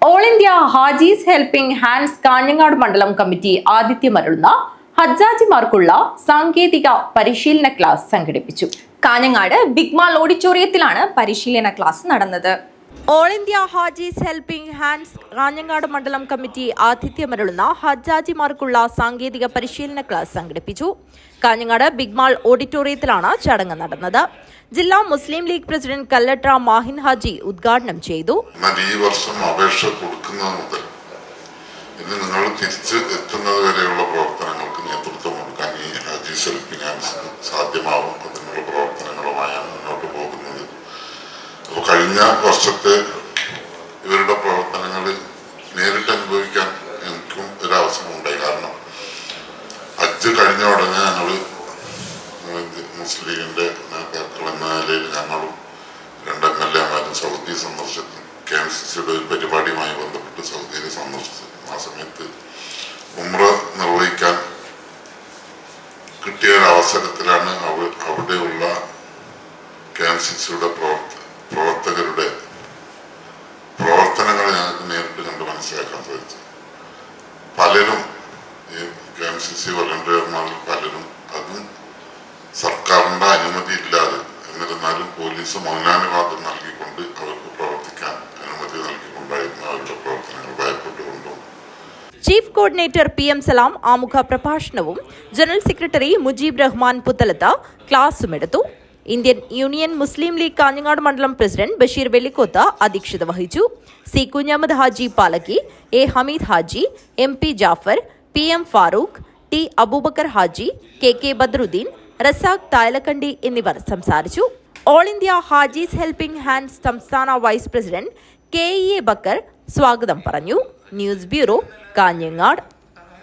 All India Haji's helping hands Kanhangad മണ്ഡലം committee ആതിഥ്യമരുളുന്ന ഹജ്ജാജിമാർക്കുള്ള സാങ്കേതിക പരിശീലന ക്ലാസ് സംഘടിപ്പിച്ചു. കാഞ്ഞങ്ങാട് ബിഗ് മാൾ ഓഡിറ്റോറിയത്തിലാണ് പരിശീലന ക്ലാസ് നടന്നത്. All India Haji's helping hands Kanhangad മണ്ഡലം കമ്മിറ്റി ആതിഥ്യമരുളുന്ന ഹജ്ജാജിമാർക്കുള്ള സാങ്കേതിക പരിശീലന ക്ലാസ് സംഘടിപ്പിച്ചു. കാഞ്ഞങ്ങാട് ബിഗ് മാൾ ഓഡിറ്റോറിയത്തിലാണ് ചടങ്ങ് നടന്നത്. ജില്ലാ മുസ്ലിം ലീഗ് പ്രസിഡന്റ് കല്ലട്ര മാഹിൻ ഹാജി ഉദ്ഘാടനം ചെയ്തു. ഈ വർഷം അപേക്ഷ കൊടുക്കുന്നത് മുതൽ ഇന്ന് നിങ്ങൾ തിരിച്ച് എത്തുന്നത് വരെയുള്ള പ്രവർത്തനങ്ങൾക്ക് നേതൃത്വം കൊടുക്കാൻ ഈ ഹാജീസ് ഹെൽപ്പിംഗ് ഹാൻഡ്സ് സാധ്യമാവും. അതിനുള്ള പ്രവർത്തനങ്ങളുമായാണ് മുന്നോട്ട് പോകുന്നത്. അപ്പോൾ കഴിഞ്ഞ വർഷത്തെ ഇവരുടെ പ്രവർത്തനങ്ങൾ നേരിട്ട് അനുഭവിക്കാൻ എനിക്കും ഒരവസരം ഉണ്ടായി. കാരണം ഹജ്ജ് കഴിഞ്ഞ ഉടനെ ഞങ്ങൾ മുസ്ലിം ലീഗിന്റെ നേതാക്കൾ എന്ന നിലയിൽ ഞങ്ങളും 2 MLA-മാരും സൗദി സന്ദർശിച്ചു. KMCCയുടെ ഒരു പരിപാടിയുമായി ബന്ധപ്പെട്ട് സൗദിയിൽ സന്ദർശിച്ചു. ആ സമയത്ത് ഉംറ നിർവഹിക്കാൻ കിട്ടിയ ഒരു അവസരത്തിലാണ് അവിടെയുള്ള KMCCയുടെ പ്രവർത്തകരുടെ പ്രവർത്തനങ്ങൾ ഞങ്ങൾക്ക് നേരിട്ട് കണ്ട് മനസ്സിലാക്കാൻ സാധിച്ചു. പലരും ഈ KMCC വളണ്ടിയർമാരിൽ പലരും അതും സർക്കാരിന്റെ അനുമതി ഇല്ലാതെ എന്നിരുന്നാലും പോലീസ് മൗനാനുവാദം നൽകിക്കൊണ്ട് അവർക്ക് പ്രവർത്തിക്കാൻ അനുമതി നൽകിക്കൊണ്ടായിരുന്നു അവരുടെ പ്രവർത്തനങ്ങൾ ഭയപ്പെട്ടുകൊണ്ടും. ചീഫ് കോർഡിനേറ്റർ PM സലാം ആമുഖ പ്രഭാഷണവും ജനറൽ സെക്രട്ടറി മുജീബ് റഹ്മാൻ പുത്തലത്ത് ക്ലാസുമെടുത്തു. Indian union Muslim league Kanhangad മണ്ഡലം പ്രസിഡന്റ് ബഷീർ വെള്ളിക്കോത്ത് അധ്യക്ഷത വഹിച്ചു. C. Kunjahammed Haji Palakki, A. Hameed Haji, MP Jafar, PM Farooq, T. Abubakar Haji, KK Badruddin, Razak Thayalakandi എന്നിവർ സംസാരിച്ചു. All India Haji's helping hands സംസ്ഥാന വൈസ് പ്രസിഡന്റ് KEA ബക്കർ സ്വാഗതം പറഞ്ഞു. News bureau, Kanhangad.